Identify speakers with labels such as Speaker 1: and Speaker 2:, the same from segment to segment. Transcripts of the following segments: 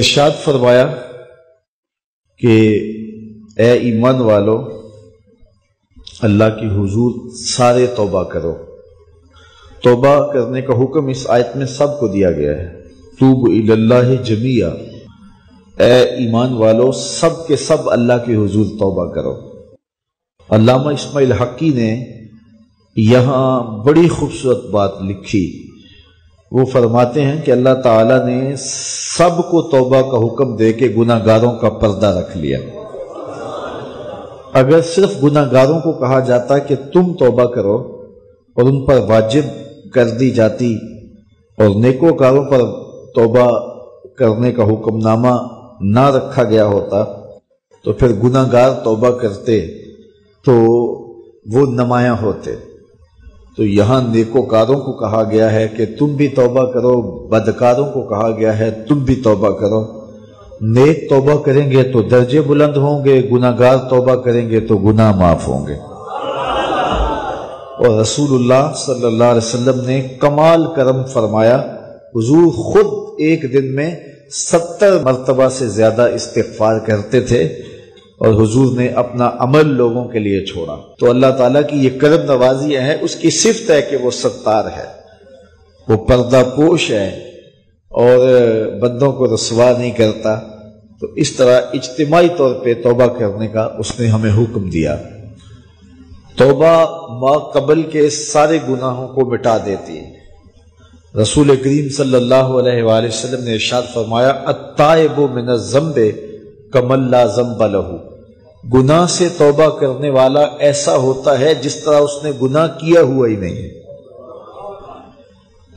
Speaker 1: ارشاد فرمایا کہ اے ایمان والو اللہ کی حضور سارے توبہ کرو۔ توبہ کرنے کا حکم اس آیت میں سب کو دیا گیا ہے۔ توب الی اللہ جمیعا، اے ایمان والو سب کے سب اللہ کی حضور توبہ کرو۔ علامہ اسماعیل حقی نے یہاں بڑی خوبصورت بات لکھی۔ وہ فرماتے ہیں کہ اللہ تعالیٰ نے سب کو توبہ کا حکم دے کے گناہ گاروں کا پردہ رکھ لیا۔ اگر صرف گناہ گاروں کو کہا جاتا کہ تم توبہ کرو اور ان پر واجب کر دی جاتی اور نیکوکاروں پر توبہ کرنے کا حکم نامہ نہ رکھا گیا ہوتا تو پھر گناہ گار توبہ کرتے تو وہ نمایاں ہوتے۔ تو یہاں نیکوکاروں کو کہا گیا ہے کہ تم بھی توبہ کرو، بدکاروں کو کہا گیا ہے تم بھی توبہ کرو۔ نیک توبہ کریں گے تو درجے بلند ہوں گے، گناہ گار توبہ کریں گے تو گناہ معاف ہوں گے۔ اور رسول اللہ صلی اللہ علیہ وسلم نے کمال کرم فرمایا، حضور خود ایک دن میں 70 مرتبہ سے زیادہ استغفار کرتے تھے اور حضور نے اپنا عمل لوگوں کے لیے چھوڑا۔ تو اللہ تعالیٰ کی یہ کرم نوازی ہے، اس کی صفت ہے کہ وہ ستار ہے، وہ پردہ پوش ہے اور بندوں کو رسوا نہیں کرتا۔ تو اس طرح اجتماعی طور پہ توبہ کرنے کا اس نے ہمیں حکم دیا۔ توبہ ما قبل کے سارے گناہوں کو مٹا دیتی ہے۔ رسول کریم صلی اللہ علیہ وآلہ وسلم نے ارشاد فرمایا التائب من الذنب کمن لا ذنب لہ، گناہ سے توبہ کرنے والا ایسا ہوتا ہے جس طرح اس نے گناہ کیا ہوا ہی نہیں ہے،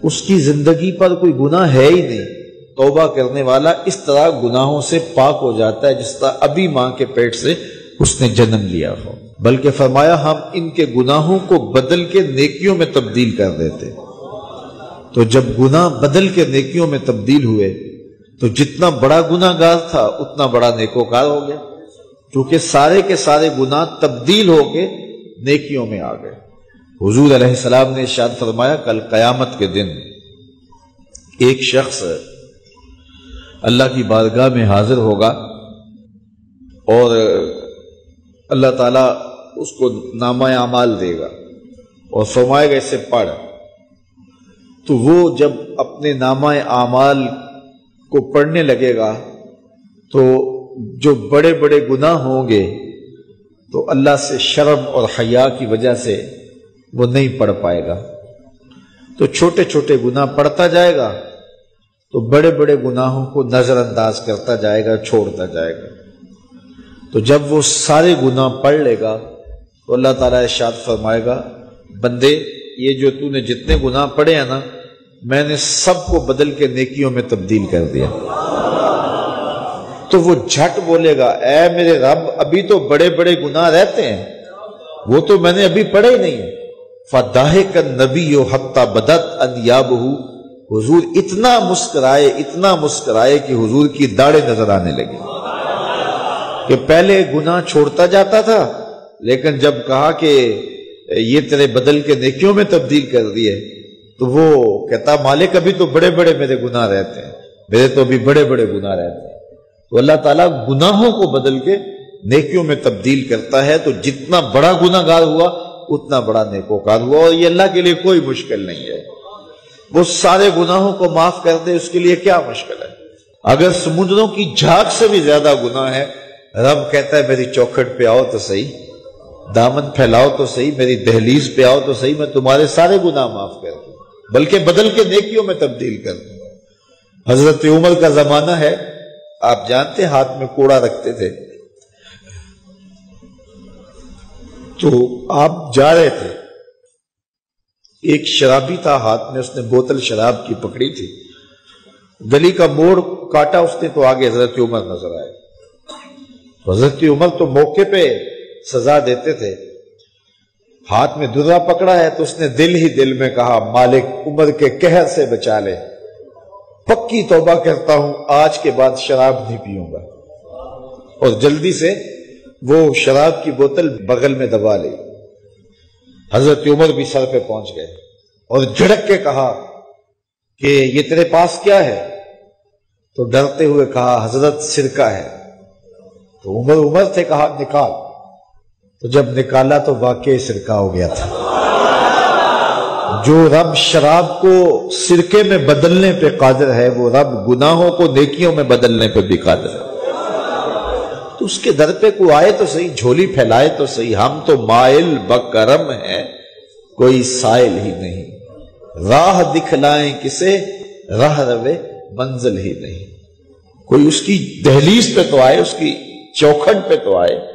Speaker 1: اس کی زندگی پر کوئی گناہ ہے ہی نہیں۔ توبہ کرنے والا اس طرح گناہوں سے پاک ہو جاتا ہے جس طرح ابھی ماں کے پیٹ سے اس نے جنم لیا ہو۔ بلکہ فرمایا ہم ان کے گناہوں کو بدل کے نیکیوں میں تبدیل کر دیتے۔ تو جب گناہ بدل کے نیکیوں میں تبدیل ہوئے تو جتنا بڑا گناہ گار تھا اتنا بڑا نیکوکار ہو گیا، کیونکہ سارے کے سارے گناہ تبدیل ہو کے نیکیوں میں آ گئے۔ حضور علیہ السلام نے ارشاد فرمایا کل قیامت کے دن ایک شخص اللہ کی بارگاہ میں حاضر ہوگا اور اللہ تعالیٰ اس کو نامہ اعمال دے گا اور فرمائے گا اسے پڑھ۔ تو وہ جب اپنے نامہ اعمال کو پڑھنے لگے گا تو جو بڑے بڑے گناہ ہوں گے تو اللہ سے شرم اور حیا کی وجہ سے وہ نہیں پڑھ پائے گا، تو چھوٹے چھوٹے گناہ پڑھتا جائے گا تو بڑے بڑے گناہوں کو نظر انداز کرتا جائے گا، چھوڑتا جائے گا۔ تو جب وہ سارے گناہ پڑھ لے گا تو اللہ تعالیٰ ارشاد فرمائے گا بندے یہ جو تو نے جتنے گناہ پڑھے ہیں نا میں نے سب کو بدل کے نیکیوں میں تبدیل کر دیا۔ تو وہ جھٹ بولے گا اے میرے رب ابھی تو بڑے بڑے گناہ رہتے ہیں، وہ تو میں نے ابھی پڑھے ہی نہیں۔ فَضَحِكَ النَّبِيُّ حَتَّى بَدَتْ أَنْيَابُهُ، حضور اتنا مسکرائے کہ حضور کی داڑھیں نظر آنے لگی۔ کہ پہلے گناہ چھوڑتا جاتا تھا لیکن جب کہا کہ یہ تیرے بدل کے نیکیوں میں تبدیل کر دیے تو وہ کہتا مالک ابھی تو بڑے بڑے میرے گناہ رہتے ہیں، میرے تو ابھی بڑے بڑے گناہ رہتے ہیں۔ تو اللہ تعالیٰ گناہوں کو بدل کے نیکیوں میں تبدیل کرتا ہے، تو جتنا بڑا گناہ گار ہوا اتنا بڑا نیکوکار ہوا، اور یہ اللہ کے لیے کوئی مشکل نہیں ہے۔ وہ سارے گناہوں کو معاف کر دے اس کے لیے کیا مشکل ہے؟ اگر سمندروں کی جھاگ سے بھی زیادہ گناہ ہے رب کہتا ہے میری چوکھٹ پہ آؤ تو صحیح، دامن پھیلاؤ تو صحیح، میری دہلیز پہ آؤ تو صحیح، میں تمہارے سارے گناہ معاف کر دوں، بلکہ بدل کے نیکیوں میں تبدیل کر دوں۔ حضرت عمر کا زمانہ ہے، آپ جانتے ہاتھ میں کوڑا رکھتے تھے، تو آپ جا رہے تھے، ایک شرابی تھا ہاتھ میں، اس نے بوتل شراب کی پکڑی تھی، گلی کا موڑ کاٹا اس نے تو آگے حضرت عمر نظر آئے۔ حضرت عمر تو موقع پہ سزا دیتے تھے، ہاتھ میں درا پکڑا ہے تو اس نے دل ہی دل میں کہا مالک عمر کے قہر سے بچا لے، پکی توبہ کرتا ہوں آج کے بعد شراب نہیں پیوں گا، اور جلدی سے وہ شراب کی بوتل بغل میں دبا لی۔ حضرت عمر بھی سر پہ پہنچ گئے اور جھڑک کے کہا کہ یہ تیرے پاس کیا ہے؟ تو ڈرتے ہوئے کہا حضرت سرکہ ہے. تو عمر تھے، کہا نکال. تو جب نکالا تو واقعی سرکہ ہو گیا تھا. جو رب شراب کو سرکے میں بدلنے پہ قادر ہے، وہ رب گناہوں کو نیکیوں میں بدلنے پہ بھی قادر ہے. تو اس کے در پہ کوئی آئے تو صحیح، جھولی پھیلائے تو صحیح. ہم تو مائل بکرم ہیں، کوئی سائل ہی نہیں. راہ دکھلائیں کسے، راہ روے منزل ہی نہیں. کوئی اس کی دہلیز پہ تو آئے، اس کی چوکھٹ پہ تو آئے.